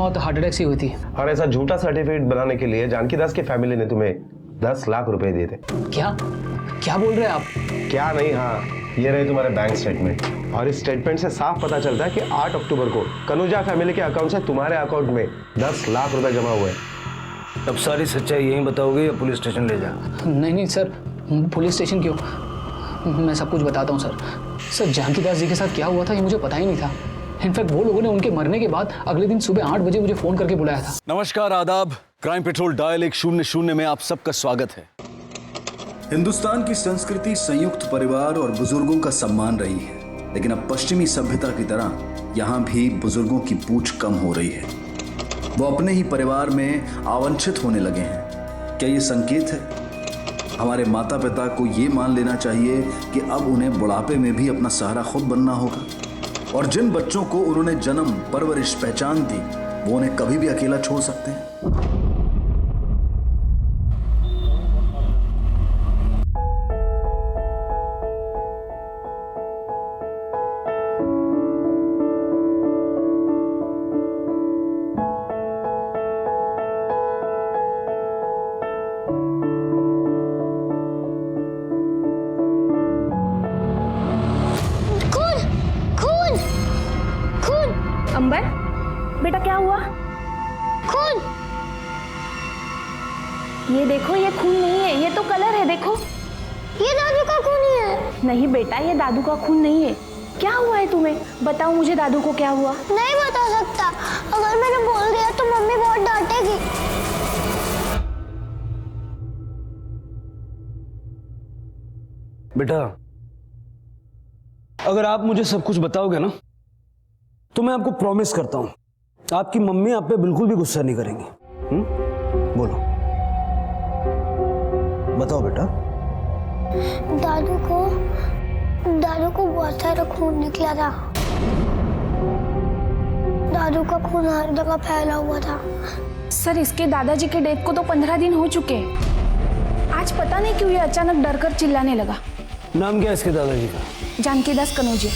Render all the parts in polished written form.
मौत heart attack से हुई थी। और ऐसा झूठा सर्टिफिकेट बनाने के लिए जानकी दास की फैमिली ने तुम्हें 10 लाख रुपए दिए थे। क्या क्या बोल रहे हैं आप? क्या नहीं, हाँ, ये रहे तुम्हारे बैंक स्टेटमेंट। और इस स्टेटमेंट से साफ पता चलता है कि 8 अक्टूबर को कनुजा फैमिली के अकाउंट से तुम्हारे अकाउंट में 10 लाख रुपए जमा हुए। अब सारी सच्चाई यहीं बताओगे या पुलिस स्टेशन ले जा? नहीं सर, पुलिस स्टेशन क्यों? मैं सब कुछ बताता हूँ सर। सर, जानकी दास जी के साथ क्या हुआ था ये मुझे पता ही नहीं था। इनफैक्ट वो लोगों ने उनके मरने के बाद अगले दिन सुबह 8 बजे मुझे फोन करके बुलाया था। नमस्कार, आदाब। क्राइम पेट्रोल डायल 100 में आप सबका स्वागत है। हिंदुस्तान की संस्कृति संयुक्त परिवार और बुजुर्गों का सम्मान रही है, लेकिन अब पश्चिमी सभ्यता की तरह यहाँ भी बुजुर्गों की पूछ कम हो रही है। वो अपने ही परिवार में आवांछित होने लगे हैं। क्या ये संकेत है? हमारे माता पिता को ये मान लेना चाहिए कि अब उन्हें बुढ़ापे में भी अपना सहारा खुद बनना होगा, और जिन बच्चों को उन्होंने जन्म, परवरिश, पहचान दी, वो उन्हें कभी भी अकेला छोड़ सकते हैं। अंबर, बेटा क्या हुआ? खून। ये देखो, ये खून नहीं है, ये तो कलर है। देखो, ये दादू का खून ही है। नहीं बेटा, ये दादू का खून नहीं है। क्या हुआ है तुम्हें? बताओ मुझे, दादू को क्या हुआ? नहीं बता सकता। अगर मैंने बोल दिया तो मम्मी बहुत डांटेगी। बेटा, अगर आप मुझे सब कुछ बताओगे ना, तो मैं आपको प्रॉमिस करता हूं, आपकी मम्मी आप पे बिल्कुल भी गुस्सा नहीं करेंगी। बोलो, बताओ बेटा। दादू को बहुत सारा खून निकला था। दादू का खून हर जगह फैला हुआ था। सर, इसके दादाजी के डेथ को तो 15 दिन हो चुके हैं। आज पता नहीं क्यों ये अचानक डर कर चिल्लाने लगा। नाम क्या है इसके दादाजी का? जानकी दास कनौजिया।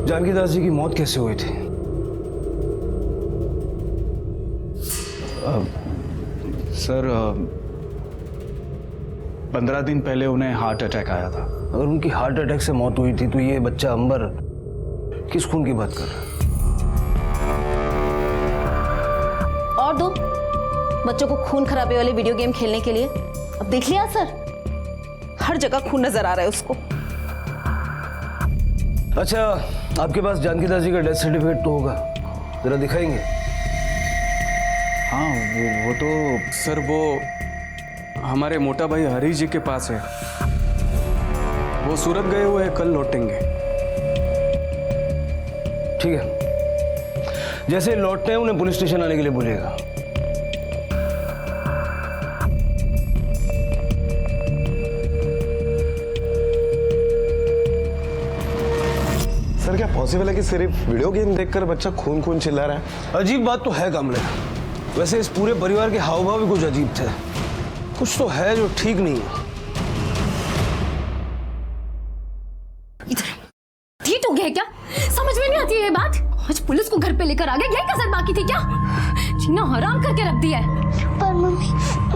जानकी दास जी की मौत कैसे हुई थी? सर, 15 दिन पहले उन्हें हार्ट अटैक आया था। अगर उनकी हार्ट अटैक से मौत हुई थी तो ये बच्चा अंबर किस खून की बात कर रहा है? और दो बच्चों को खून खराबे वाले वीडियो गेम खेलने के लिए। अब देख लिया सर, हर जगह खून नजर आ रहा है उसको। अच्छा, आपके पास जानकी दास जी का डेथ सर्टिफिकेट तो होगा, जरा दिखाएंगे? हाँ, वो तो सर, वो हमारे मोटा भाई हरीश जी के पास है। वो सूरत गए हुए हैं, कल लौटेंगे। ठीक है, जैसे लौटते हैं उन्हें पुलिस स्टेशन आने के लिए बोलिएगा। सर, क्या पॉसिबल है कि सिर्फ वीडियो गेम देखकर बच्चा खून खून चिल्ला रहा है? अजीब बात तो है कामले। वैसे इस पूरे परिवार के हाव भाव भी कुछ अजीब थे। कुछ तो है जो ठीक नहीं है। इधर ठीक हो गया क्या? समझ में नहीं आती है ये बात। आज पुलिस को घर पे लेकर आ गया, यही कसर बाकी थी क्या? जीना हराम करके रख दिया है। पर मम्मी,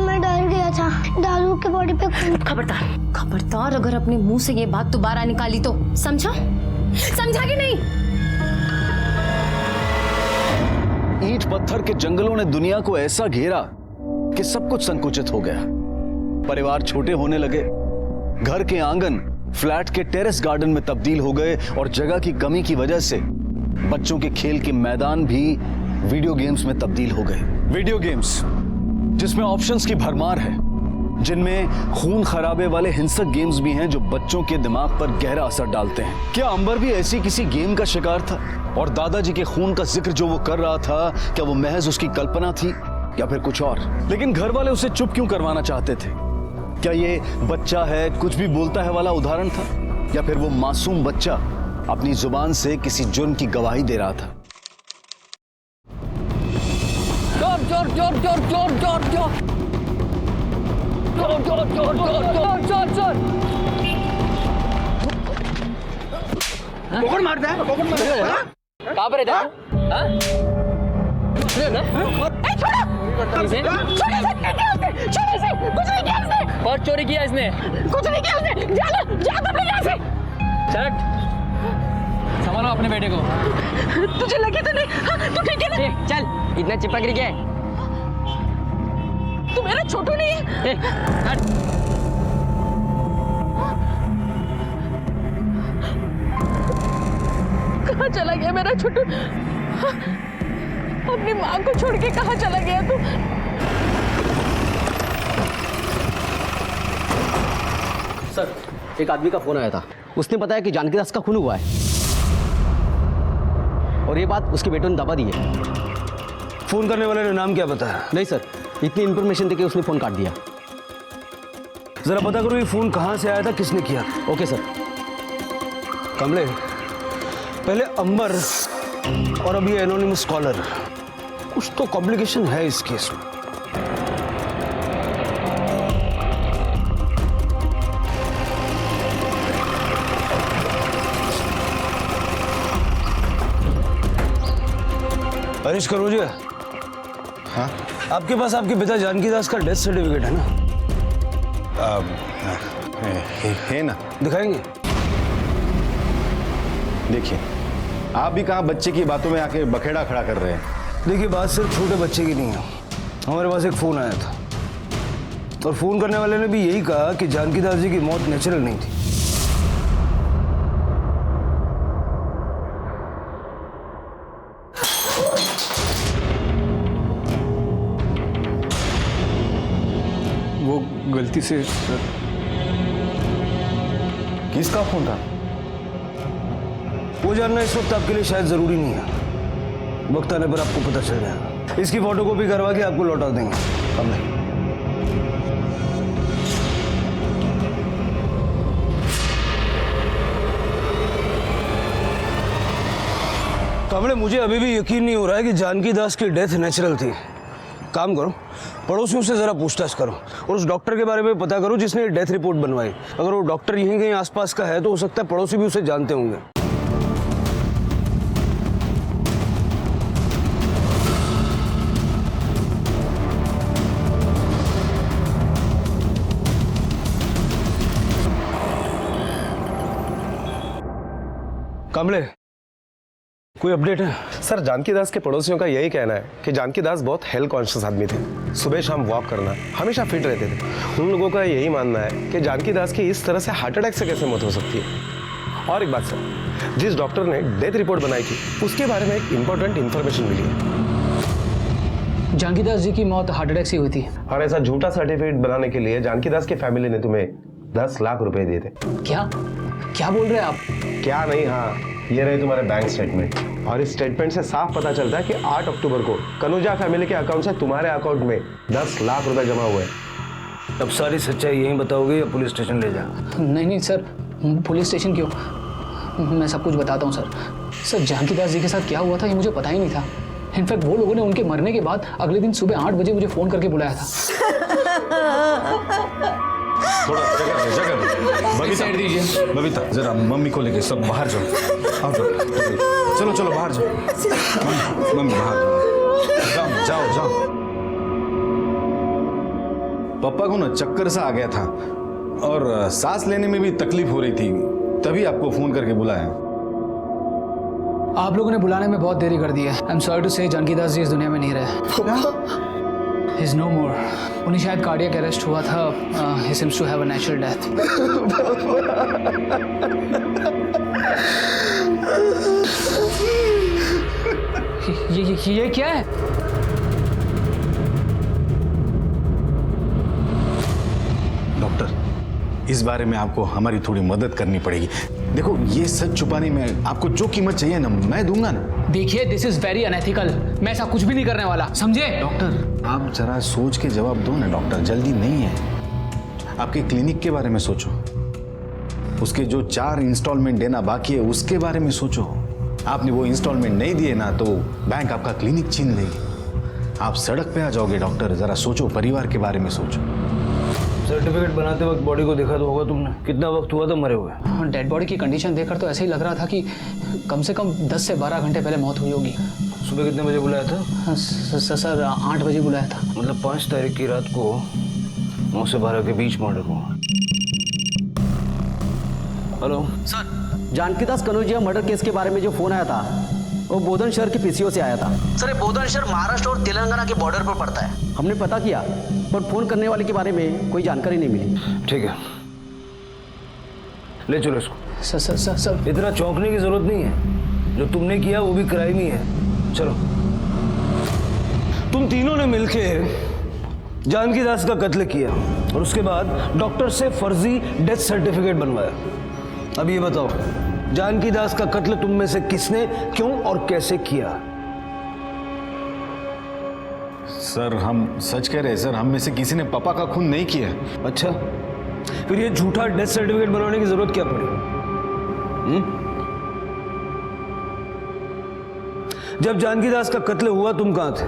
मैं डर गया था। दादू के बॉडी पे खून। खबरदार अगर अपने मुंह से ये बात दोबारा निकाली तो समझा कि नहीं? ईंट पत्थर के जंगलों ने दुनिया को ऐसा घेरा कि सब कुछ संकुचित हो गया। परिवार छोटे होने लगे, घर के आंगन फ्लैट के टेरेस गार्डन में तब्दील हो गए, और जगह की कमी की वजह से बच्चों के खेल के मैदान भी वीडियो गेम्स में तब्दील हो गए। वीडियो गेम्स जिसमें ऑप्शंस की भरमार है, जिनमें खून खराबे वाले हिंसक गेम्स भी हैं जो बच्चों के दिमाग पर गहरा असर डालते हैं। क्या अंबर भी ऐसी किसी गेम का शिकार था? और दादाजी के खून का जिक्र जो वो कर रहा था, क्या वो महज उसकी कल्पना थी या फिर कुछ और? लेकिन घर वाले उसे चुप क्यों करवाना चाहते थे? क्या ये बच्चा है कुछ भी बोलता है वाला उदाहरण था, या फिर वो मासूम बच्चा अपनी जुबान से किसी जुर्म की गवाही दे रहा था? जोर जोर जोर जोर जोर जोर जोर जोर जोर जोर जोर जोर जोर जोर मारता है कहाँ पर रहता है? बहुत चोरी किया इसने। कुछ नहीं किया उसने। जा तुम लोग यहाँ से। चट संभालो अपने बेटे को। तुझे लगी तो नहीं? हाँ, तू ठीक है ना? चल इतना चिपक रही है। तू मेरा छोटू नहीं है। कहाँ चला गया मेरा छोटू? अपनी माँ को छोड़ के कहाँ चला गया तू? सर, एक आदमी का फोन आया था। उसने बताया कि जानकी दास का खून हुआ है और ये बात उसके बेटों ने दबा दी है। फोन करने वाले ने नाम क्या बताया? नहीं सर, इतनी इन्फॉर्मेशन देके उसने फोन काट दिया। जरा पता करो ये फोन कहाँ से आया था, किसने किया? Okay sir. कमले, पहले अंबर और अभी एनोनिमस कॉलर, कुछ तो कॉम्प्लिकेशन है इस केस में। हरीश करोजिया, हाँ आपके पास आपके पिता जानकी दास का डेथ सर्टिफिकेट है ना? है ना? दिखाएंगे? देखिए, आप भी कहाँ बच्चे की बातों में आके बखेड़ा खड़ा कर रहे हैं। देखिए, बात सिर्फ छोटे बच्चे की नहीं है। हमारे पास एक फोन आया था और फोन करने वाले ने भी यही कहा कि जानकी दास जी की मौत नेचुरल नहीं थी। वो गलती से। किसका फोन था? वो जानना इस वक्त आपके लिए शायद जरूरी नहीं है। वक्त आने पर आपको पता चल जाएगा। इसकी फोटोकॉपी करवा के आपको लौटा देंगे। कमले, मुझे अभी भी यकीन नहीं हो रहा है कि जानकी दास की डेथ नेचुरल थी। काम करो, पड़ोसियों से जरा पूछताछ करो और उस डॉक्टर के बारे में पता करो जिसने डेथ रिपोर्ट बनवाई। अगर वो डॉक्टर यहीं कहीं आसपास का है तो हो सकता है पड़ोसी भी उसे जानते होंगे। कमले, कोई अपडेट है? सर, जानकी दास के पड़ोसियों का यही कहना है कि जानकी दास बहुत हेल्थ कॉन्शियस आदमी थे। सुबह शाम वॉक करना, हमेशा फिट रहते थे। उन लोगों का यही मानना है कि जानकी दास की इस तरह से हार्ट अटैक से कैसे मौत हो सकती है। और एक बात सर, जिस डॉक्टर ने डेथ रिपोर्ट बनाई थी उसके बारे में एक इंपॉर्टेंट इंफॉर्मेशन मिली है। जानकी दास जी की मौत हार्ट अटैक से हुई थी। और ऐसा झूठा सर्टिफिकेट बनाने के लिए जानकी दास की फैमिली ने तुम्हें 10 लाख रुपए दिए थे। क्या क्या बोल रहे हैं आप? क्या नहीं, हाँ, ये रहे तुम्हारे बैंक स्टेटमेंट। और इस स्टेटमेंट से साफ पता चलता है कि 8 अक्टूबर को कनुजा फैमिली के अकाउंट से तुम्हारे अकाउंट में 10 लाख रुपए जमा हुए। अब सारी सच्चाई यहीं बताओगे या पुलिस स्टेशन ले जाओ? नहीं नहीं सर, पुलिस स्टेशन क्यों? मैं सब कुछ बताता हूँ सर। सर, जानकी दास जी के साथ क्या हुआ था ये मुझे पता ही नहीं था। इनफैक्ट वो लोगों ने उनके मरने के बाद अगले दिन सुबह 8 बजे मुझे फ़ोन करके बुलाया था। थोड़ा जगह दो। बबीता दीजिए। बबीता, जरा मम्मी को लेके सब बाहर जाओ। आओ, चलो चलो बाहर जाओ। मम्मी बाहर जाओ। जाओ जाओ। पापा को ना चक्कर सा आ गया था और सांस लेने में भी तकलीफ हो रही थी, तभी आपको फोन करके बुलाया। आप लोगों ने बुलाने में बहुत देरी कर दी है। आई एम सॉरी टू से, जानकी दास जी इस दुनिया में नहीं रहे। He is no more. उन्हें शायद कार्डियक अरेस्ट हुआ था। He seems to have a natural death. ये क्या है? डॉक्टर, इस बारे में आपको हमारी थोड़ी मदद करनी पड़ेगी। देखो, ये सच छुपाने में आपको जो कीमत चाहिए ना, मैं दूंगा ना। देखिए, दिस इज वेरी अनएथिकल। मैं ऐसा कुछ भी नहीं करने वाला, समझे? डॉक्टर, आप जरा सोच के जवाब दो ना डॉक्टर, जल्दी नहीं है। आपके क्लिनिक के बारे में सोचो, उसके जो 4 इंस्टॉलमेंट देना बाकी है उसके बारे में सोचो। आपने वो इंस्टॉलमेंट नहीं दिए ना तो बैंक आपका क्लिनिक छीन लेगी, आप सड़क पे आ जाओगे। डॉक्टर जरा सोचो, परिवार के बारे में सोचो। सर्टिफिकेट बनाते वक्त बॉडी को देखा तो होगा तुमने, कितना वक्त हुआ था मरे हुए? डेड बॉडी की कंडीशन देखकर तो ऐसे ही लग रहा था कि कम से कम 10 से 12 घंटे पहले मौत हुई होगी। सुबह कितने बजे बुलाया था? सर 8 बजे बुलाया था। मतलब 5 तारीख की रात को 9 से 12 के बीच मर्डर हुआ। हेलो सर, जानकी दास कनौजिया मर्डर केस के बारे में जो फोन आया था वो बोधन शहर के पीसीओ से आया था। सर ये बोधन शहर महाराष्ट्र और तेलंगाना के बॉर्डर पर पड़ता है। हमने पता किया पर फोन करने वाले के बारे में कोई जानकारी नहीं मिली। ठीक है, ले चलो इसको। सर इतना चौंकने की जरूरत नहीं है, जो तुमने किया वो भी क्राइम ही है। चलो। तुम तीनों ने मिलकर जानकी दास का कत्ल किया और उसके बाद डॉक्टर से फर्जी डेथ सर्टिफिकेट बनवाया। अब ये बताओ, जानकी दास का कत्ल तुम में से किसने, क्यों और कैसे किया? सर हम सच कह रहे हैं सर, हम में से किसी ने पापा का खून नहीं किया। अच्छा, फिर ये झूठा डेथ सर्टिफिकेट बनवाने की जरूरत क्या पड़ी? जब जानकी दास का कत्ल हुआ तुम कहां थे?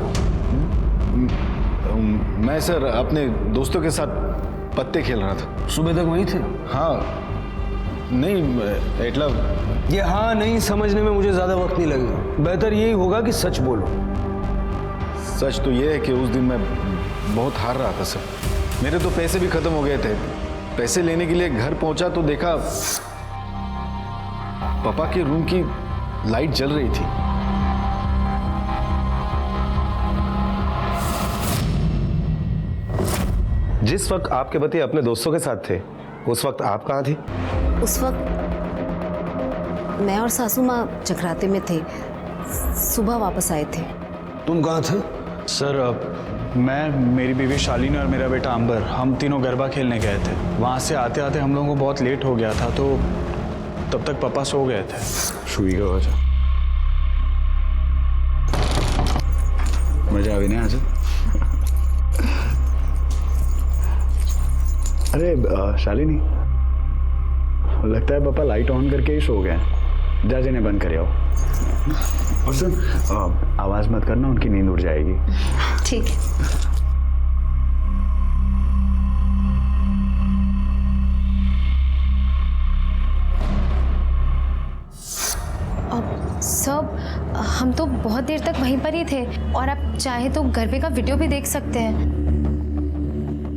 मैं सर अपने दोस्तों के साथ पत्ते खेल रहा था। सुबह तक वहीं थे? हाँ नहीं मतलब ये हाँ नहीं समझने में मुझे ज्यादा वक्त नहीं लगेगा। बेहतर यही होगा कि सच बोलो। सच तो ये है कि उस दिन मैं बहुत हार रहा था सर। मेरे तो पैसे भी खत्म हो गए थे। पैसे लेने के लिए घर पहुंचा तो देखा पापा के रूम की लाइट जल रही थी। जिस वक्त आपके पति अपने दोस्तों के साथ थे उस वक्त आप कहाँ थी? उस वक्त मैं और सासू माँ जगराते में थे, सुबह वापस आए थे। तुम कहाँ थे? सर मैं, मेरी बीवी शालिनी और मेरा बेटा अंबर, हम तीनों गरबा खेलने गए थे। वहाँ से आते आते हम लोगों को बहुत लेट हो गया था तो तब तक पापा सो गए थे। शुई का वजह मजा आवी नहीं आज। अरे शालिनी, लगता है पापा लाइट ऑन करके ही सो गए। जा जिन्हें बंद कर आओ। और सुन, आवाज मत करना, उनकी नींद उड़ जाएगी। ठीक है। अब सब हम तो बहुत देर तक वहीं पर ही थे और आप चाहे तो गरबे का वीडियो भी देख सकते हैं।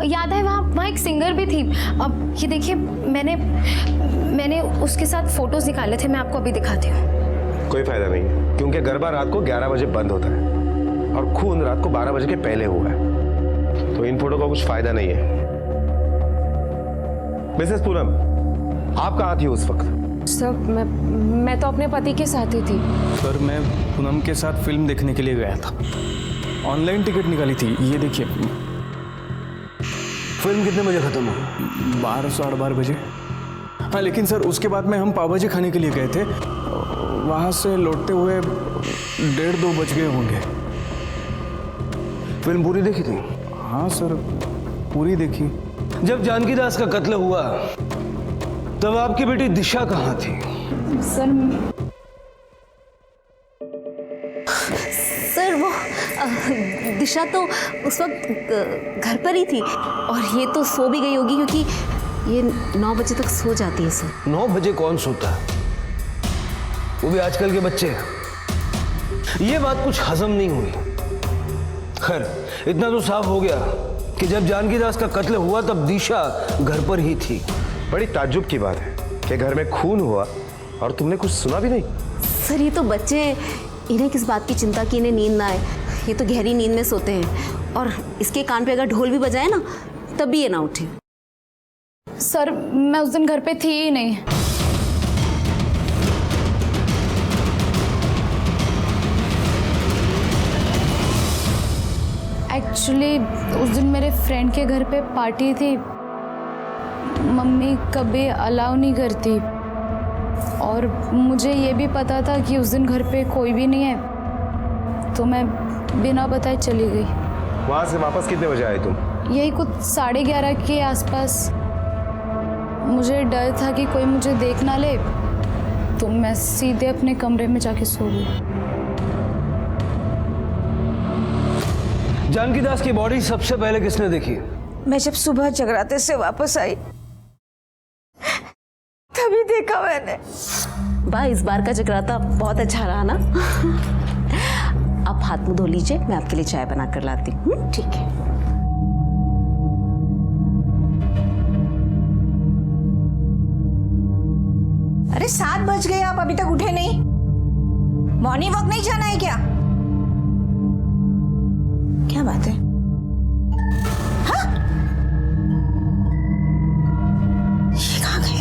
याद है वहाँ एक सिंगर भी थी। अब ये देखिए, मैंने उसके साथ फोटोज निकाले थे, मैं आपको अभी दिखाती हूँ। कोई फायदा नहीं है क्योंकि गरबा रात को 11 बजे बंद होता है और खून रात को 12 बजे के पहले हुआ है, तो इन फोटो का कुछ फायदा नहीं है। मिसेस पूनम, आप कहाँ थी उस वक्त? सर मैं तो अपने पति के साथ ही थी। सर मैं पूनम के साथ फिल्म देखने के लिए गया था, ऑनलाइन टिकट निकाली थी। ये देखिए। फिल्म कितने बजे खत्म हुई? 12 साढ़े 12 बजे। हाँ लेकिन सर उसके बाद में हम पाव भाजी खाने के लिए गए थे, वहाँ से लौटते हुए 1:30-2 बज गए होंगे। फिल्म पूरी देखी थी? हाँ सर पूरी देखी। जब जानकी दास का कत्ल हुआ तब आपकी बेटी दिशा कहाँ थी? सर वो दिशा तो उस वक्त घर पर ही थी और ये तो सो भी गई होगी क्योंकि ये 9 बजे तक सो जाती है सर। 9 बजे कौन सोता है, वो भी आजकल के बच्चे। ये बात कुछ हजम नहीं हुई। खैर इतना तो साफ हो गया कि जब जानकी दास का कत्ल हुआ तब दिशा घर पर ही थी। बड़ी ताज्जुब की बात है कि घर में खून हुआ और तुमने कुछ सुना भी नहीं। सर ये तो बच्चे हैं, इन्हें किस बात की चिंता कि इन्हें नींद ना आए। ये तो गहरी नींद में सोते हैं और इसके कान पे अगर ढोल भी बजाए ना तब भी ये ना उठे। सर मैं उस दिन घर पे थी ही नहीं। एक्चुअली उस दिन मेरे फ्रेंड के घर पे पार्टी थी। मम्मी कभी अलाउ नहीं करती और मुझे ये भी पता था कि उस दिन घर पे कोई भी नहीं है, तो मैं बिना बताए चली गई। वहां से वापस कितने बजे आए तुम? यही कुछ 11:30 के आसपास। मुझे डर था कि कोई मुझे देख ना ले, तो मैं सीधे अपने कमरे में जाके सो गई। जानकी दास की बॉडी सबसे पहले किसने देखी? मैं जब सुबह जगराते से वापस आई तभी देखा मैंने। वाह, इस बार का जगराता बहुत अच्छा रहा ना। आप हाथ मुंह धो लीजिए, मैं आपके लिए चाय बना कर लाती हूँ। ठीक है। अरे 7 बज गए, आप अभी तक उठे नहीं? मॉर्निंग वॉक नहीं जाना है क्या? क्या बात है? हाँ? ये कहाँ गए?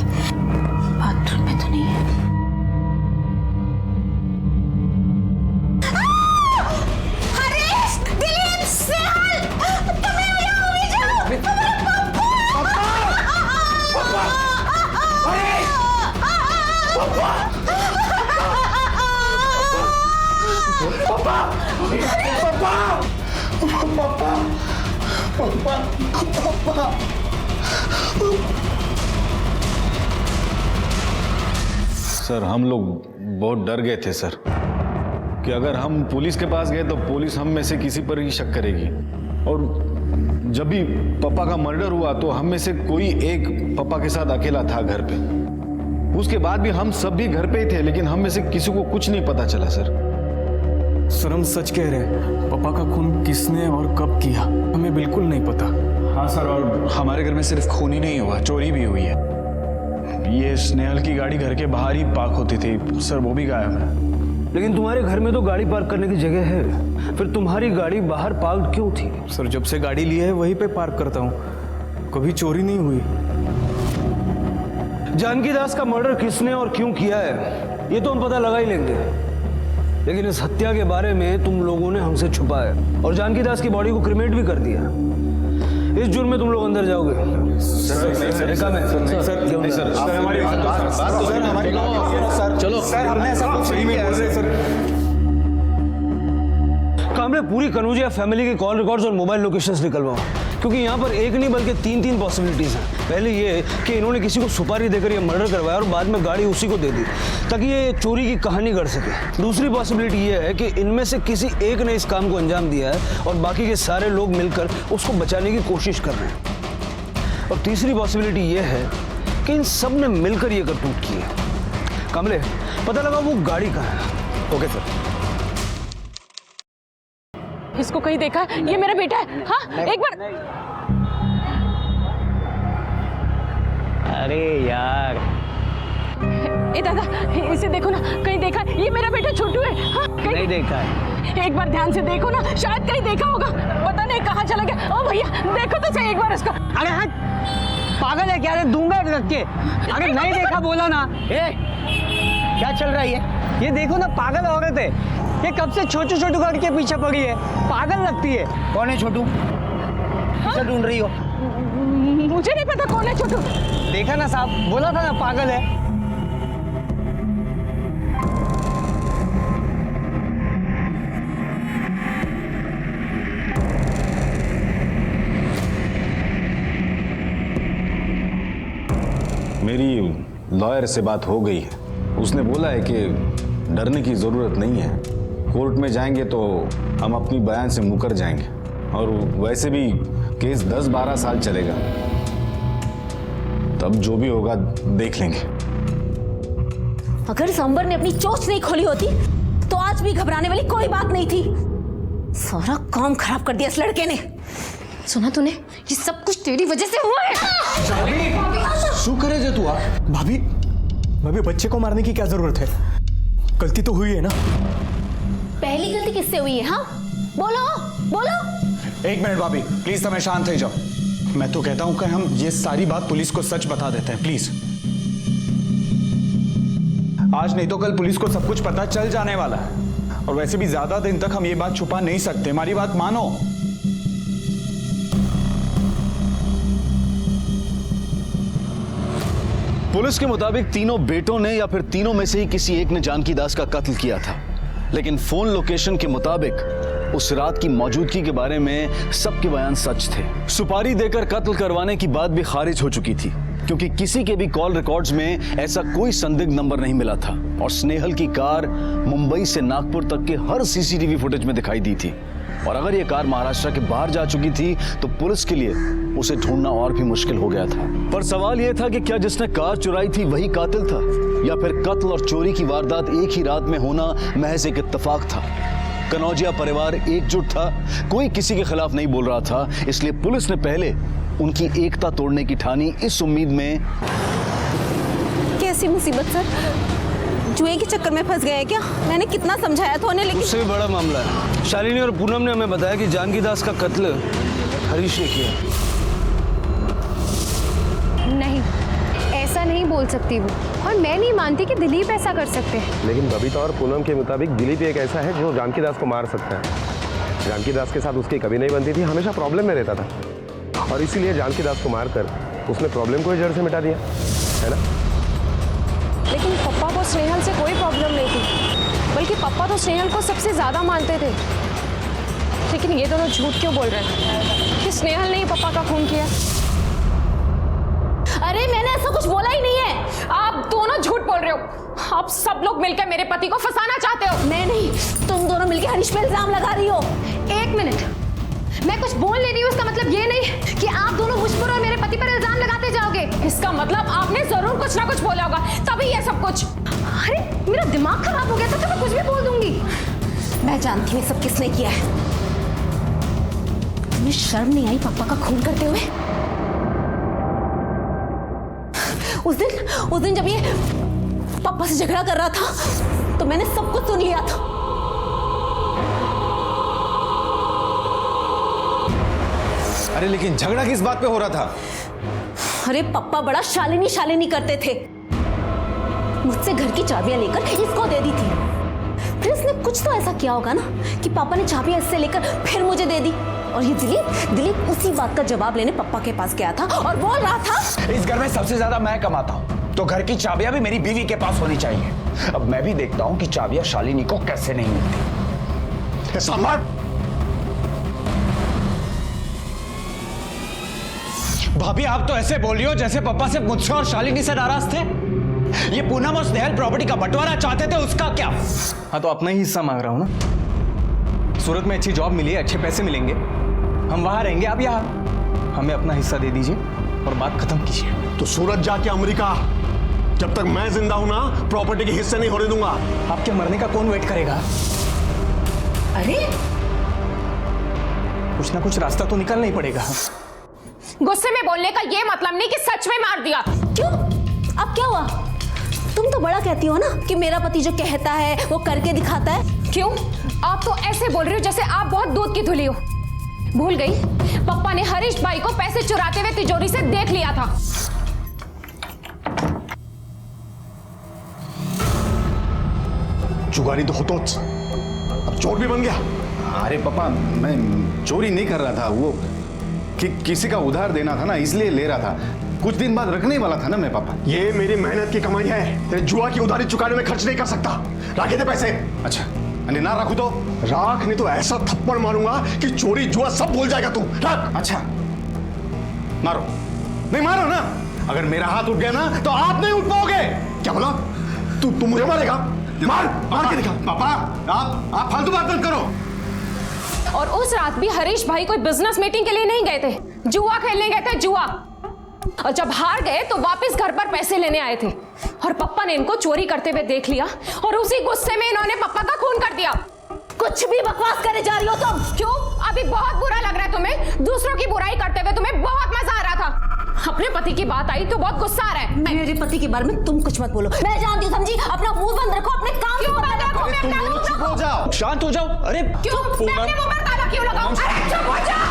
बाथरूम में तो नहीं है। हरीश, दिलीप, स्नेहल, तुम्हें यहाँ उड़ी जाओ। हमारे सर, हम लोग बहुत डर गए थे सर कि अगर हम पुलिस के पास गए तो पुलिस हम में से किसी पर ही शक करेगी। और जब भी पापा का मर्डर हुआ तो हम में से कोई एक पापा के साथ अकेला था घर पे। उसके बाद भी हम सब भी घर पे ही थे, लेकिन हम में से किसी को कुछ नहीं पता चला सर। सर, हम सच कह रहे हैं, पापा का खून किसने और कब किया हमें बिल्कुल नहीं पता। हाँ सर, और हमारे घर में सिर्फ खून ही नहीं हुआ, चोरी भी हुई है। ये स्नेहल की गाड़ी घर के बाहर ही पार्क होती थी सर, वो भी गायब है। लेकिन तुम्हारे घर में तो गाड़ी पार्क करने की जगह है, फिर तुम्हारी गाड़ी बाहर पार्क क्यों थी? सर, जब से गाड़ी ली है वहीं पे पार्क करता हूँ, कभी चोरी नहीं हुई। जानकी दास का मर्डर किसने और क्यों किया है ये तो हम पता लगा ही लेंगे, लेकिन इस हत्या के बारे में तुम लोगों ने हमसे छुपाया और जानकी दास की बॉडी को क्रिमेट भी कर दिया। इस जुर्म में तुम लोग अंदर जाओगे। कामरे, पूरी कनौजिया फैमिली के कॉल रिकॉर्ड्स और मोबाइल लोकेशंस निकलवाओ, क्योंकि यहाँ पर एक नहीं बल्कि 3 पॉसिबिलिटीज हैं। पहले ये कि इन्होंने किसी को सुपारी देकर ये मर्डर करवाया और बाद में गाड़ी उसी को दे दी ताकि ये चोरी की कहानी गढ़ सके। दूसरी पॉसिबिलिटी ये है कि इनमें से किसी एक ने इस काम को अंजाम दिया है और बाकी के सारे लोग मिलकर उसको बचाने की कोशिश कर रहे हैं। और तीसरी पॉसिबिलिटी ये है कि इन सब ने मिलकर ये करतूत की है। कमले, पता लगा वो गाड़ी कहाँ है? Okay sir. इसको कहीं देखा है? ये मेरा बेटा है। हाँ, एक बार। अरे यार, ए दादा, इसे देखो ना, कहीं देखा है? ये मेरा बेटा छोटू है। हाँ, कहीं नहीं देखा है। एक बार ध्यान से देखो ना, शायद कहीं देखा होगा, पता नहीं कहाँ चला गया। ओ भैया, देखो तो सही एक बार इसको। अरे हाँ, पागल है क्या? रे दूंगा रख के। अगर नहीं देखा बोला ना। क्या चल रहा है ये देखो ना, पागल औरत है ये, कब से छोटू गाड़ी के पीछे पड़ी है, पागल लगती है। कौन है छोटू? किसे ढूंढ रही हो? मुझे नहीं पता कौन है छोटू। देखा ना साहब, बोला था ना पागल है। मेरी लॉयर से बात हो गई है, उसने बोला है कि डरने की जरूरत नहीं है। कोर्ट में जाएंगे तो हम अपनी बयान से मुकर जाएंगे, और वैसे भी केस 10-12 साल चलेगा, तब जो भी होगा देख लेंगे। अगर सांबर ने अपनी चोंच नहीं खोली होती तो आज भी घबराने वाली कोई बात नहीं थी। सारा काम खराब कर दिया इस लड़के ने। सुना तूने? ये सब कुछ तेरी वजह से हुआ है। शू करे जे तू आ? भाभी, बच्चे को मारने की क्या जरूरत है? गलती तो हुई है ना। पहली गलती किससे हुई है? हाँ, बोलो। 1 मिनट भाभी, प्लीज समय शांत हो जाओ। मैं तो कहता हूं कि हम ये सारी बात पुलिस को सच बता देते हैं, प्लीज। आज नहीं तो कल पुलिस को सब कुछ पता चल जाने वाला है, और वैसे भी ज्यादा दिन तक हम ये बात छुपा नहीं सकते। हमारी बात मानो। पुलिस के मुताबिक तीनों बेटों ने या फिर तीनों में से ही किसी एक ने जानकी दास का कत्ल किया था, लेकिन फोन लोकेशन के मुताबिक उस रात की मौजूदगी के बारे में सबके बयान सच थे। सुपारी देकर कत्ल करवाने की बात भी खारिज हो चुकी थी, क्योंकि किसी के भी कॉल रिकॉर्ड्स में ऐसा कोई संदिग्ध नंबर नहीं मिला था और स्नेहल की कार मुंबई से नागपुर तक के हर सीसीटीवी फुटेज में दिखाई दी थी। और अगर ये कार महाराष्ट्र के बाहर जा चुकी थी तो पुलिस के लिए उसे ढूंढना और भी मुश्किल हो गया था। पर सवाल यह था कि क्या जिसने कार चुराई थी वही कातिल था, या फिर कत्ल और चोरी की वारदात एक ही रात में होना महज एक इत्तेफाक था। कनौजिया परिवार एकजुट था, कोई किसी के खिलाफ नहीं बोल रहा था, इसलिए पुलिस ने पहले उनकी एकता तोड़ने की ठानी, इस उम्मीद में। कैसी मुसीबत सर, जुए के चक्कर में फंस गए हैं क्या? मैंने कितना समझाया था उन्हें, लेकिन उससे भी बड़ा मामला है। शालिनी और पूनम ने हमें बताया कि जानकी दास का कत्ल हरीश ने किया। नहीं, ऐसा नहीं बोल सकती वो, और मैं नहीं मानती कि दिलीप ऐसा कर सकते हैं। लेकिन बबीता और पूनम के मुताबिक दिलीप एक ऐसा है जो जानकी दास को मार सकता है। जानकी दास के साथ उसकी कभी नहीं बनती थी, हमेशा प्रॉब्लम में रहता था, और इसीलिए जानकी दास को मारकर उसने प्रॉब्लम को ही जड़ से मिटा दिया, है ना? लेकिन पप्पा को स्नेहल से कोई प्रॉब्लम नहीं थी, बल्कि पप्पा तो स्नेहल को सबसे ज़्यादा मानते थे। लेकिन ये दोनों झूठ क्यों बोल रहे हैं कि स्नेहल ने ही पप्पा का खून किया? अरे मैंने ऐसा कुछ बोला ही नहीं है। आप दोनों झूठ बोल रहे हो। आप सब लोग मिलकर मेरे पति को फंसाना चाहते हो। मैं नहीं, तुम दोनों मिलकर हरीश पे इल्जाम लगा रही हो। एक मिनट, मैं कुछ बोल ले रही हूँ, इसका मतलब ये नहीं कि आप दोनों मुझ पर और मेरे पति पर इल्जाम लगाते जाओगे। इसका मतलब आपने जरूर कुछ ना कुछ बोला होगा, तभी ये सब कुछ। अरे मेरा दिमाग खराब हो गया था तो मैं कुछ भी बोल दूंगी। मैं जानती हूँ सब किसने किया है। तुम्हें शर्म नहीं आई पापा का खून करते हुए? उस दिन जब ये पापा से झगड़ा कर रहा था तो मैंने सब कुछ सुन लिया था। अरे लेकिन झगड़ा किस बात पे हो रहा था? अरे पापा बड़ा शालिनी शालिनी करते थे। मुझसे घर की चाबियां लेकर इसको दे दी थी, फिर इसने कुछ तो ऐसा किया होगा ना कि पापा ने चाबियां इससे लेकर फिर मुझे दे दी। और ये दिलीप उसी बात का जवाब लेने पापा के पास गया था और बोल रहा था, इस घर में सबसे ज्यादा मैं कमाता हूँ, तो घर की चाबियां भी मेरी बीवी के पास होनी चाहिए। अब मैं भी देखता हूँ कि चाबियां शालिनी को कैसे नहीं मिलती। सम्राट, भाभी आप तो ऐसे बोल रही हो जैसे पापा से मुझसे और शालिनी से नाराज थे। ये पूनम और स्नेहल प्रॉपर्टी का बंटवारा चाहते थे, उसका क्या? हाँ तो अपना ही हिस्सा मांग रहा हूँ ना। सूरत में अच्छी जॉब मिली है, अच्छे पैसे मिलेंगे, हम वहां रहेंगे, आप यहाँ। हमें अपना हिस्सा दे दीजिए और बात खत्म कीजिए। तो सूरत जाके अमेरिका, जब तक मैं जिंदा हूं ना प्रॉपर्टी के हिस्से नहीं होने दूंगा। आपके मरने का कौन वेट करेगा? अरे कुछ ना कुछ रास्ता तो निकालना ही पड़ेगा। गुस्से में बोलने का ये मतलब नहीं कि सच में मार दिया। क्यों? अब क्या हुआ? तुम तो बड़ा कहती हो ना कि मेरा पति जो कहता है वो करके दिखाता है। क्यों? आप तो ऐसे बोल रही हो जैसे आप बहुत दूध की धुली हो। भूल गई, पप्पा ने हरीश भाई को पैसे चुराते हुए तिजोरी से देख लिया था। जुगारी तो होतोच, अब चोर भी बन गया। अरे पापा, मैं चोरी नहीं कर रहा था, वो किसी का उधार देना था ना, इसलिए ले रहा था। कुछ दिन बाद रखने वाला था ना मैं पापा। ये मेरी मेहनत की कमाई है, तेरे जुआ की उधारी चुकाने में खर्च नहीं कर सकता। रखे थे पैसे। अच्छा, अरे ना रखू तो? राख नहीं तो ऐसा थप्पड़ मारूंगा कि चोरी जुआ सब भूल जाएगा तू। रख। अच्छा मारो। नहीं मारो ना, अगर मेरा हाथ उठ गया ना तो आप नहीं उठ पाओगे। क्या बोला? तू मुझे मारेगा? मार के दिखा। पापा आप फालतू बात मत करो। और उस रात भी हरीश भाई कोई बिजनेस मीटिंग के लिए नहीं गए थे, जुआ खेलने गए थे, जुआ। और जब हार गए तो वापस घर पर पैसे लेने आए थे और पप्पा ने इनको चोरी करते हुए देख लिया और उसी गुस्से में इन्होंने पप्पा का खून कर दिया। कुछ भी बकवास करे जा रही हो तुम। क्यों? अभी बहुत बुरा लग रहा है तुम्हें? दूसरों की बुराई करते हुए तुम्हें बहुत मजा आ रहा था। अपने पति की बात आई तो बहुत गुस्सा आ रहा है। मेरे पति के बारे में तुम कुछ मत बोलो। मैं जानती हूँ, समझी? अपना मुंह बंद रखो, अपने काम क्यों बंद रखो? तुम चुप हो जाओ, शांत हो जाओ। अरे क्यों? मैं अपने मुंह पर ताला क्यों लगाऊं? अरे चुप हो जाओ,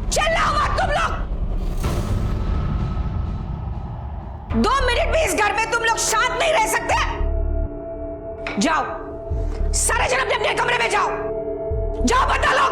चिल्लाओ मत तुम लोग। 2 मिनट भी इस घर में तुम लोग शांत नहीं रह सकते? जाओ, सारे जन अपने अपने कमरे में जाओ। जाओ बता लो।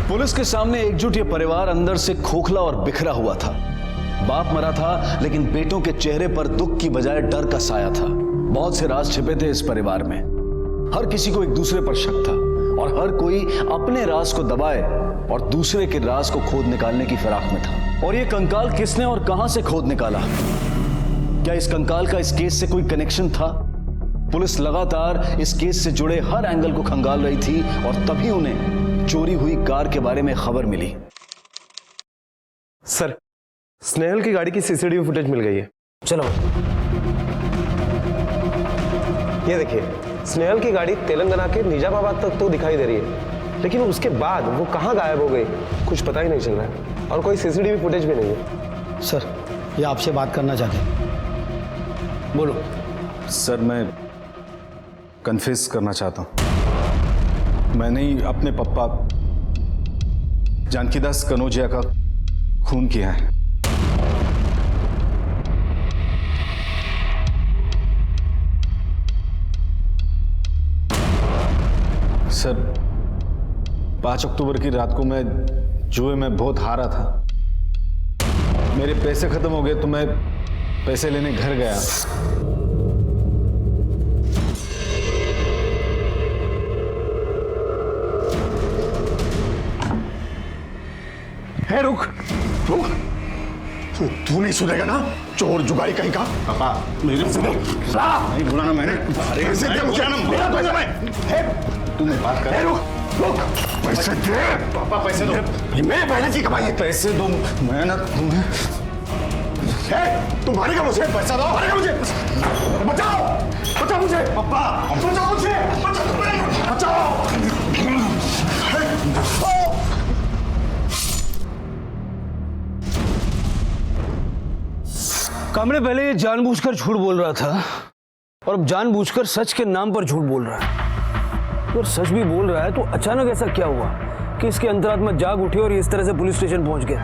पुलिस के सामने एकजुट ये परिवार अंदर से खोखला और बिखरा हुआ था। बाप मरा था, लेकिन बेटों के चेहरे पर दुख की बजाय डर का साया था। बहुत से राज छिपे थे इस परिवार में। हर किसी को एक दूसरे पर शक था और हर कोई अपने राज को दबाए और दूसरे के राज को खोद निकालने की फिराक में था। और ये कंकाल किसने और कहां से खोद निकाला? क्या इस कंकाल का इस केस से कोई कनेक्शन था? पुलिस लगातार इस केस से जुड़े हर एंगल को खंगाल रही थी और तभी उन्हें चोरी हुई कार के बारे में खबर मिली। सर, स्नेहल की गाड़ी की सीसीटीवी फुटेज मिल गई है। चलो, ये देखिए, स्नेहल की गाड़ी तेलंगाना के निजामाबाद तक तो दिखाई दे रही है, लेकिन उसके बाद वो कहाँ गायब हो गई कुछ पता ही नहीं चल रहा है और कोई सीसीटीवी फुटेज भी नहीं है। सर, ये आपसे बात करना चाहते हैं। बोलो। सर, मैं कन्फेस करना चाहता हूं। मैंने ही अपने पप्पा जानकीदास कनौजिया का खून किया है। सर, 5 अक्टूबर की रात को मैं जुए में बहुत हारा था। मेरे पैसे खत्म हो गए तो मैं पैसे लेने घर गया। है, रुक रुक, तू नहीं सुनेगा ना, चोर जुगाड़ी कहीं का। पापा मेरे सुनो, नहीं बोला ना मैंने। पैसे दे मुझे ना, मेरा पैसा मैं। तू मेरी बात कर। रुक रुक, पैसे दे पापा, पैसे दो। मैं मेहनत की कमाई है। पैसे दो, मेहनत तुम मारेगा मुझे, पैसा दो। मारेगा मुझे, बचाओ बचाओ मुझे पापा, बचाओ मुझे, बचाओ। कामड़े पहले ये जानबूझकर झूठ बोल रहा था और अब जानबूझकर सच के नाम पर झूठ बोल रहा है। और सच भी बोल रहा है तो अचानक ऐसा क्या हुआ कि इसके अंतरात्मा जाग उठे और इस तरह से पुलिस स्टेशन पहुंच गए?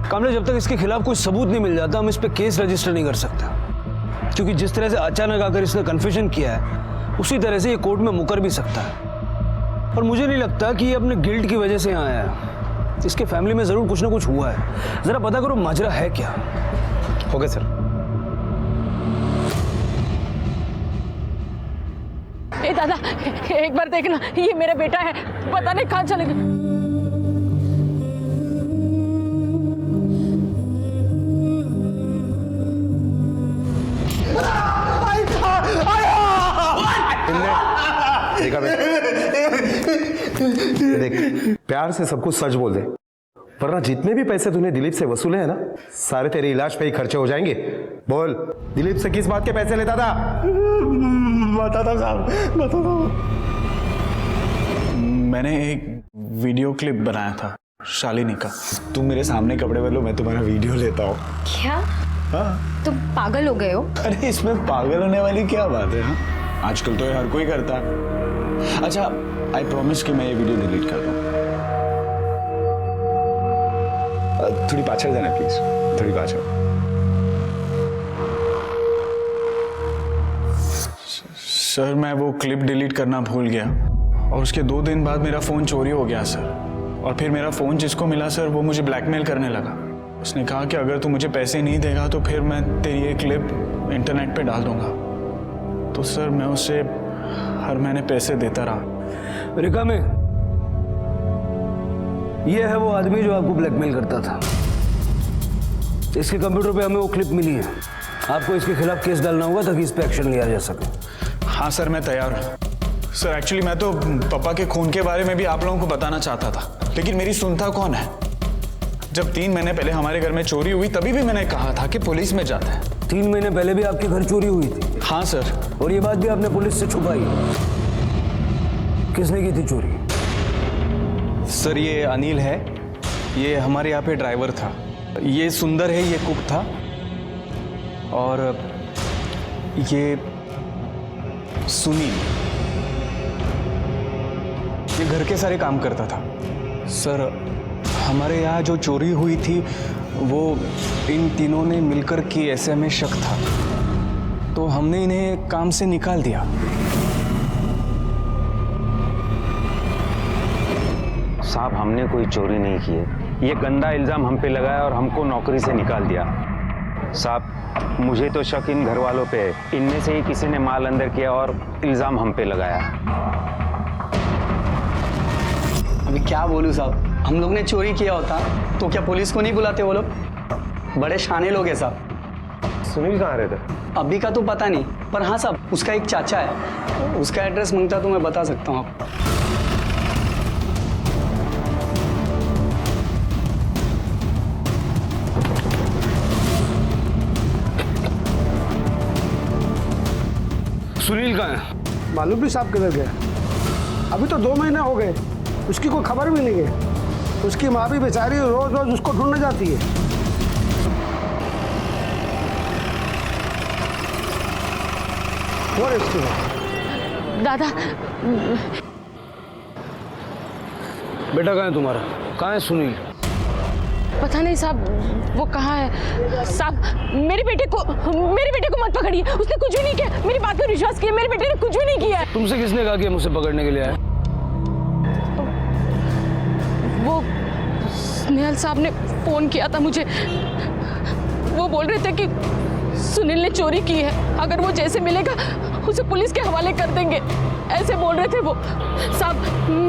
कामड़े, जब तक इसके खिलाफ कोई सबूत नहीं मिल जाता हम इस पे केस रजिस्टर नहीं कर सकता, क्योंकि जिस तरह से अचानक आकर इसने कन्फेशन किया है उसी तरह से ये कोर्ट में मुकर भी सकता है। और मुझे नहीं लगता कि ये अपने गिल्ट की वजह से यहाँ आया है। इसके फैमिली में जरूर कुछ ना कुछ हुआ है। जरा पता करो माजरा है क्या। Okay sir. ए दादा, एक बार देखना, ये मेरा बेटा है, पता नहीं कहाँ चले गए। देख, प्यार से सब कुछ सच बोल दे, वरना जितने भी पैसे तूने दिलीप से वसूले हैं ना, सारे तेरे इलाज पे ही खर्चे हो जाएंगे। बोल, दिलीप से किस बात के पैसे लेता था? बताता साहब, बताता। मैंने एक वीडियो क्लिप बनाया था शालिनी का। तुम मेरे सामने कपड़े बदलो, मैं तुम्हारा वीडियो लेता हूँ। क्या? हाँ। तुम पागल हो गए हो? अरे इसमें पागल होने वाली क्या बात है? हाँ, आजकल तो ये हर कोई करता है। अच्छा, आई प्रॉमिस कि मैं ये वीडियो डिलीट कर दूँ। थोड़ी पाछड़ जाना प्लीज, थोड़ी पाछड़। सर, मैं वो क्लिप डिलीट करना भूल गया और उसके 2 दिन बाद मेरा फ़ोन चोरी हो गया सर। और फिर मेरा फ़ोन जिसको मिला सर, वो मुझे ब्लैकमेल करने लगा। उसने कहा कि अगर तू मुझे पैसे नहीं देगा तो फिर मैं तेरी ये क्लिप इंटरनेट पे डाल दूंगा। तो सर, मैं उसे हर महीने पैसे देता रहा। रिका में ये है वो आदमी जो आपको ब्लैकमेल करता था। इसके कंप्यूटर पे हमें वो क्लिप मिली है। आपको इसके खिलाफ केस डालना होगा ताकि इस पे एक्शन लिया जा सके। हाँ सर, मैं तैयार हूँ। सर, एक्चुअली मैं तो पापा के खून के बारे में भी आप लोगों को बताना चाहता था, लेकिन मेरी सुनता कौन है। जब 3 महीने पहले हमारे घर में चोरी हुई तभी भी मैंने कहा था कि पुलिस में जाते हैं। 3 महीने पहले भी आपके घर चोरी हुई थी? हाँ सर। और ये बात भी आपने पुलिस से छुपाई? किसने की थी चोरी? सर, ये अनिल है, ये हमारे यहाँ पे ड्राइवर था। ये सुंदर है, ये कुक था। और ये सुनील, ये घर के सारे काम करता था। सर, हमारे यहाँ जो चोरी हुई थी वो इन तीनों ने मिलकर की, ऐसे हमें शक था, तो हमने इन्हें काम से निकाल दिया। साहब हमने कोई चोरी नहीं की है। ये गंदा इल्ज़ाम हम पे लगाया और हमको नौकरी से निकाल दिया। साहब मुझे तो शक इन घर वालों पे है। इनमें से ही किसी ने माल अंदर किया और इल्ज़ाम हम पे लगाया। अभी क्या बोलूँ साहब, हम लोग ने चोरी किया होता तो क्या पुलिस को नहीं बुलाते वो लोग? बड़े शाने लोग हैं साहब। सुनील कहाँ रहता है? अभी का तो पता नहीं, पर हाँ साहब उसका एक चाचा है, उसका एड्रेस मांगता तो मैं बता सकता हूँ आपको। सुनील कहाँ है? मालूम भी साहब किधर गया? अभी तो 2 महीने हो गए, उसकी कोई खबर भी नहीं है। उसकी माँ भी बेचारी रोज रोज उसको ढूंढने जाती है। और इसकी दादा बेटा कहाँ है तुम्हारा? कहाँ है सुनील? पता नहीं साहब, वो कहाँ है। साहब मेरे बेटे को मत पकड़िए, उसने कुछ भी नहीं किया। मेरी बात पर विश्वास किया, मेरे बेटे ने कुछ भी नहीं किया है। तुमसे किसने कहा कि मुझसे पकड़ने के लिए आए? वो स्नेहल साहब ने फोन किया था मुझे। वो बोल रहे थे कि सुनील ने चोरी की है, अगर वो जैसे मिलेगा उसे पुलिस के हवाले कर देंगे, ऐसे बोल रहे थे वो। साहब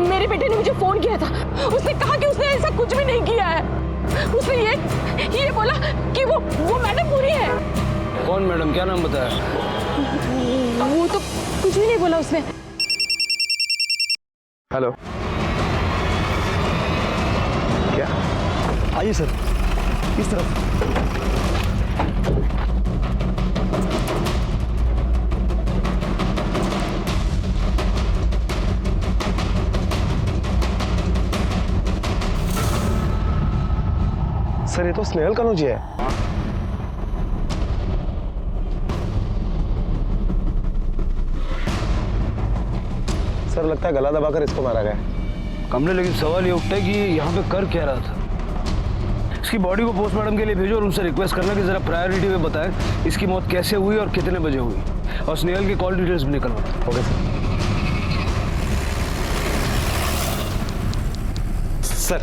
मेरे बेटे ने मुझे फोन किया था, उसने कहा कि उसने ऐसा कुछ भी नहीं किया है। उसने ये बोला कि वो मैडम पूरी है। कौन मैडम? क्या नाम बताया? वो तो कुछ भी नहीं बोला उसने। हेलो, क्या? आइए सर, इस तरफ। सर ये तो स्नेहल कनौजिया है। सर लगता है गला दबाकर इसको मारा गया। कमरे, लेकिन सवाल ये उठता है कि यहाँ पे कर क्या रहा था? इसकी बॉडी को पोस्टमार्टम के लिए भेजो और उनसे रिक्वेस्ट करना कि जरा प्रायोरिटी में बताएं इसकी मौत कैसे हुई और कितने बजे हुई, और स्नेहल की कॉल डिटेल्स भी निकलवाओ। Okay sir.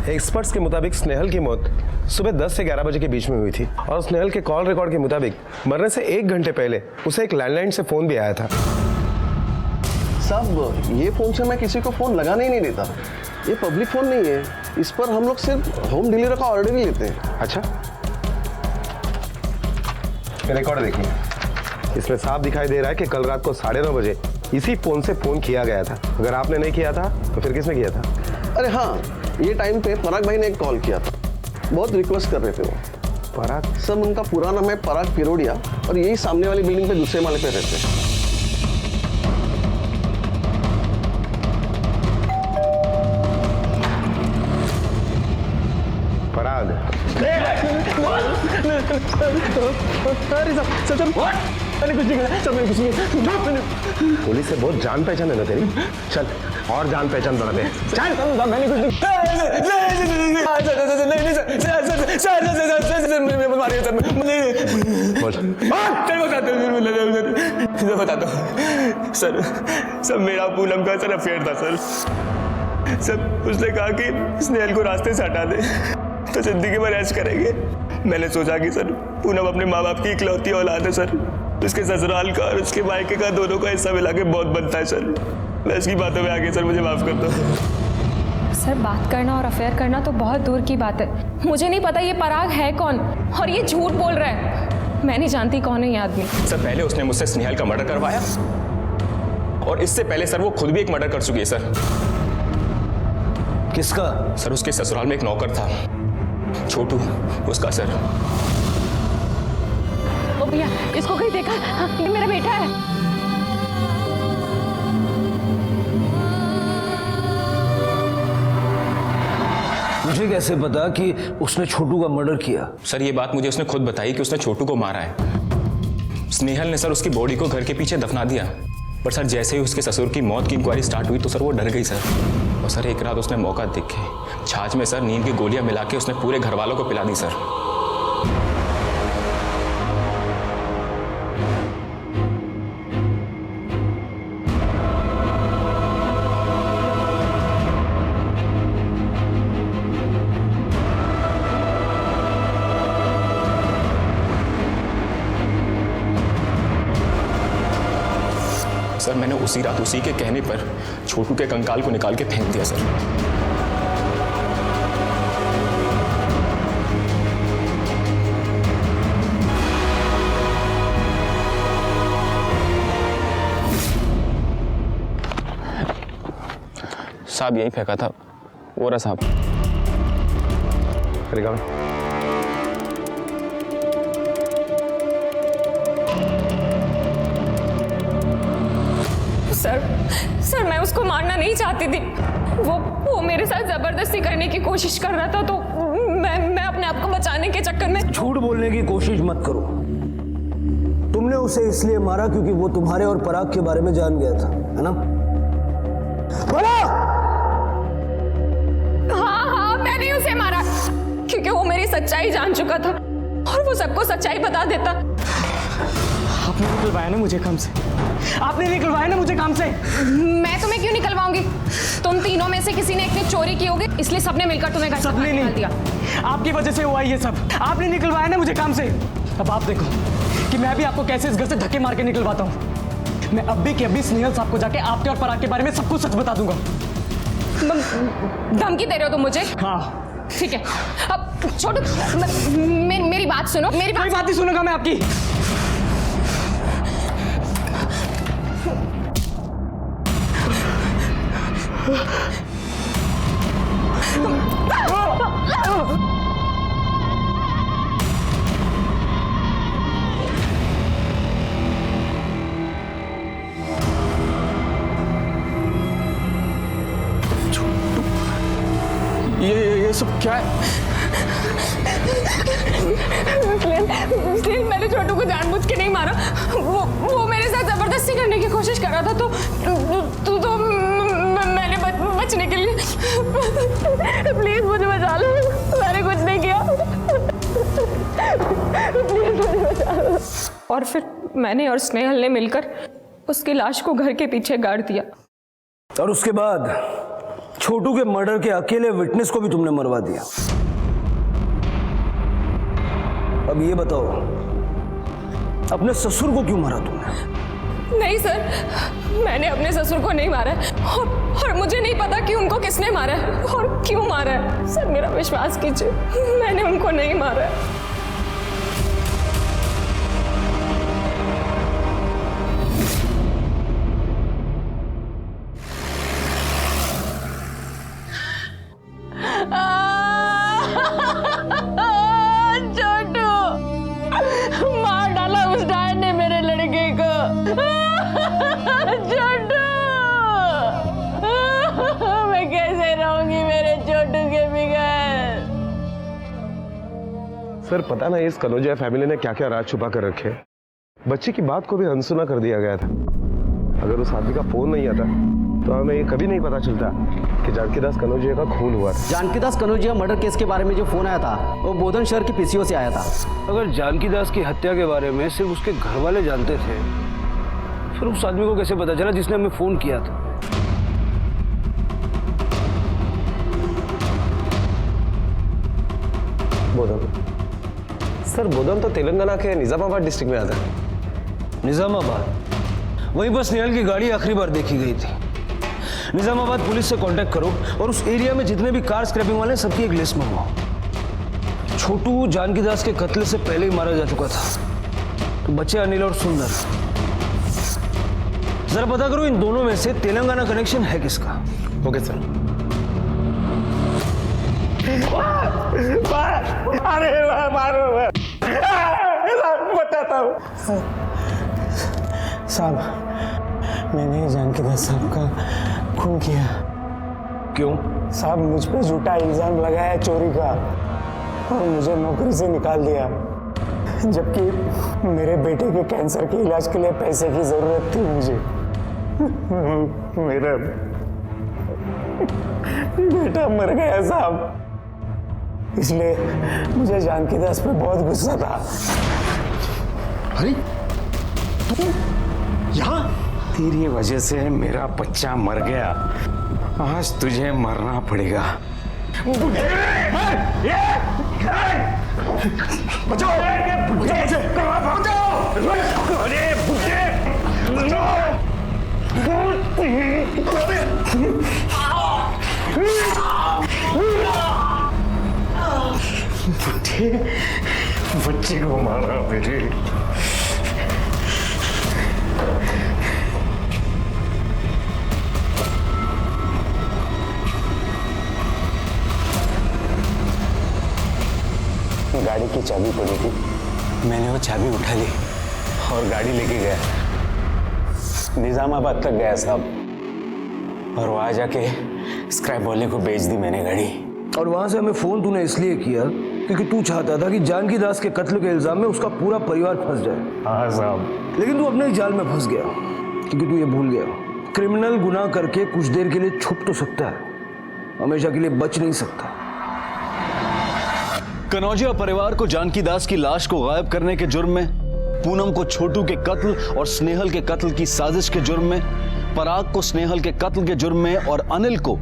एक्सपर्ट्स के मुताबिक स्नेहल की मौत सुबह 10 से 11 बजे के बीच में हुई थी, और स्नेहल के कॉल रिकॉर्ड के मुताबिक मरने से 1 घंटे पहले उसे एक लैंडलाइन से फोन भी आया था। साहब ये फोन से मैं किसी को फोन लगाने ही नहीं देता, ये पब्लिक फोन नहीं है, इस पर हम लोग सिर्फ होम डिलीवरी का ऑर्डर ही लेते हैं। अच्छा, रिकॉर्ड देखिए, इसमें साफ दिखाई दे रहा है कि कल रात को 9:30 बजे इसी फोन से फोन किया गया था। अगर आपने नहीं किया था तो फिर किसने किया था? अरे हाँ, ये टाइम पे पराग भाई ने एक कॉल किया था, बहुत रिक्वेस्ट कर रहे थे वो। पराग? सर उनका पूरा नाम है पराग पिरोडिया, और यही सामने वाली बिल्डिंग पे दूसरे माले पे रहते हैं। पराग? मैंने कुछ नहीं कहा सर, मैंने कुछ नहीं। पुलिस से बहुत जान पहचान है ना तेरी। चल और जान पहचान बढ़ा दे। चल। मैंने कुछ नहीं। बताता हूँ सर, मेरा पूनम का सर अफेयर था सर। उसने कहा कि स्नेहल को रास्ते से हटा दे तो जिंदगी भर ऐश करेंगे। मैंने सोचा कि सर पूनम अपने माँ बाप की इकलौती औलाद है सर, उसके ससुराल का और उसके मायके का दोनों का हिस्सा मिला के बहुत बनता है सर। मैं इसकी बातों में आगे सर मुझे माफ कर दो। सर बात करना और अफेयर करना तो बहुत दूर की बात है। मुझे नहीं पता ये पराग है कौन, और ये झूठ बोल रहा है। मैं नहीं जानती कौन है ये आदमी। सर पहले उसने मुझसे स्नेहल का मर्डर करवाया, और इससे पहले सर वो खुद भी एक मर्डर कर चुकी है सर। किसका? सर उसके ससुराल में एक नौकर था, छोटू, उसका सर। ओ भैया, इसको कहीं देखा? ये मेरा बेटा है। मुझे कैसे पता कि उसने छोटू का मर्डर किया? सर ये बात मुझे उसने खुद बताई कि उसने छोटू को मारा है। स्नेहल ने सर उसकी बॉडी को घर के पीछे दफना दिया, पर सर जैसे ही उसके ससुर की मौत की इंक्वायरी स्टार्ट हुई तो सर वो डर गई सर। और सर एक रात उसने मौका देख के छाछ में सर नींद की गोलियां मिला के उसने पूरे घर वालों को पिला दी सर। सर मैंने उसी रात उसी के कहने पर छोटू के कंकाल को निकाल के फेंक दिया सर। साहब यही फेंका था, वो रहा साहब। सर मैं उसको मारना नहीं चाहती थी। वो मेरे साथ जबरदस्ती करने की कोशिश कर रहा था, तो मैं अपने आप को बचाने के चक्कर में। झूठ बोलने की कोशिश मत करो। तुमने उसे इसलिए मारा क्योंकि वो तुम्हारे और पराग के बारे में जान गया था, है ना? बोला! हाँ मैंने उसे मारा क्योंकि वो मेरी सच्चाई जान चुका था और वो सबको सच्चाई बता देता। आपने निकलवाया ना मुझे काम से, आपने निकलवाया ना मुझे काम से। मैं तुम्हें क्यों निकलवाऊंगी? तुम तीनों में से किसी ने एक ने चोरी की होगी, इसलिए सबने मिलकर तुम्हें घर से बाहर निकाल दिया। आपकी वजह से हुआ ये सब। आपने निकलवाया ना मुझे काम से। अब आप देखो कि मैं भी आपको कैसे इस घर से धक्के मार के निकलवाता हूँ। मैं अभी के अभी स्नेहल साहब को जाके आपके और पराग के बारे में सब कुछ सच बता दूंगा। धमकी दे रहे हो तुम मुझे? हाँ ठीक है। अब छोटू मेरी बात सुनो। मेरी कोई बात नहीं सुनूंगा मैं आपकी। ये सब क्या है? मैंने छोटू को जानबूझ के नहीं मारा। वो मेरे साथ जबरदस्ती करने की कोशिश कर रहा था, तो मैंने बचने के लिए। प्लीज मुझे बचा लो, मैंने कुछ नहीं किया। प्लीज मुझे बचा लो। और फिर मैंने और स्नेहल ने मिलकर उसकी लाश को घर के पीछे गाड़ दिया। और उसके बाद छोटू के मर्डर के अकेले विटनेस को भी तुमने मरवा दिया। अब ये बताओ, अपने ससुर को क्यों मारा तुमने? नहीं सर, मैंने अपने ससुर को नहीं मारा और मुझे नहीं पता कि उनको किसने मारा है और क्यों मारा है। सर मेरा विश्वास कीजिए, मैंने उनको नहीं मारा है। छोटू, मार डाला उस डायन ने मेरे लड़के को। छोटू, मैं कैसे रहूंगी मेरे छोटू के बगैर? सर पता ना इस कनौजिया फैमिली ने क्या क्या राज छुपा कर रखे। बच्ची की बात को भी अनसुना कर दिया गया था। अगर उस आदमी का फोन नहीं आता तो हमें ये कभी नहीं पता चलता कि जानकी दास कनौजिया का खून हुआ था। जानकी दास कनौजिया मर्डर केस के बारे में जो फोन आया था वो बोधन शहर के पीसीओ से आया था। अगर जानकी दास की हत्या के बारे में सिर्फ उसके घर वाले जानते थे, फिर उस आदमी को कैसे पता चला जिसने हमें फोन किया था? बोधन सर, बोधन तो तेलंगाना के निजामाबाद डिस्ट्रिक्ट में आता है। निजामाबाद? वहीं पर स्नेहल की गाड़ी आखिरी बार देखी गई थी। निजामाबाद पुलिस से कांटेक्ट करो और उस एरिया में जितने भी कार स्क्रैपिंग वाले सबकी एक लिस्ट मंगवाओ। छोटू जानकी दास के कत्ल से पहले ही मारा जा चुका था, तो बचे अनिल और सुंदर। जरा पता करो इन दोनों में से तेलंगाना कनेक्शन है किसका। Okay sir. अरे मारो, बताता हूँ साहब, मैंने जानकी दास साहब का खून किया। क्यों? साहब मुझ पे झूठा इल्जाम लगाया चोरी का और मुझे नौकरी से निकाल दिया, जबकि मेरे बेटे के कैंसर के इलाज के लिए पैसे की जरूरत थी मुझे। मेरा बेटा मर गया साहब, इसलिए मुझे जानकी दास पे बहुत गुस्सा था। अरे तू यहाँ? तेरी वजह से मेरा बच्चा मर गया, आज तुझे मरना पड़ेगा। बचाओ मुझे, बचाओ! अरे बुड्ढे, बचाओ! बच्चे को मारा मेरे। गाड़ी की चाबी पड़ी थी, मैंने वो चाबी उठा ली और गाड़ी लेके गया निजामाबाद तक गया साहब, और वहां जाके स्क्रैप वाले को बेच दी मैंने गाड़ी। और वहां से हमें फोन तूने इसलिए किया क्योंकि तू चाहता था कि जानकी दास के कत्ल के इल्जाम में उसका पूरा परिवार फंस जाए। हाँ साहब। लेकिन तू अपने ही जाल में फंस गया क्योंकि तू ये भूल गया, क्रिमिनल गुनाह करके कुछ देर के लिए छुप तो सकता है, हमेशा के लिए बच नहीं सकता। कनौजिया परिवार को जानकी दास की लाश को गायब करने के जुर्म में, पूनम को छोटू के कत्ल और स्नेहल के कत्ल की साजिश के जुर्म में, पराग को स्नेहल के कत्ल के जुर्म में और अनिल को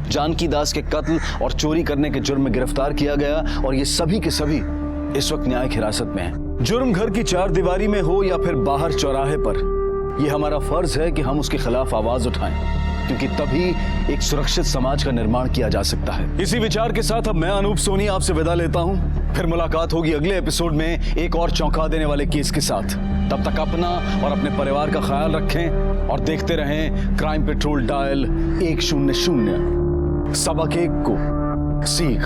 जानकी दास के कत्ल और चोरी करने के जुर्म में गिरफ्तार किया गया। और ये सभी के सभी इस वक्त न्यायिक हिरासत में हैं। जुर्म घर की चार दीवारी में हो या फिर बाहर चौराहे पर, यह हमारा फर्ज है कि हम उसके खिलाफ आवाज उठाएं, क्योंकि तभी एक सुरक्षित समाज का निर्माण किया जा सकता है। इसी विचार के साथ अब मैं अनूप सोनी आपसे विदा लेता हूं। फिर मुलाकात होगी अगले एपिसोड में एक और चौंका देने वाले केस के साथ। तब तक अपना और अपने परिवार का ख्याल रखें और देखते रहें क्राइम पेट्रोल डायल 100। सबक एक को, सीख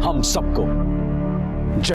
हम सबको।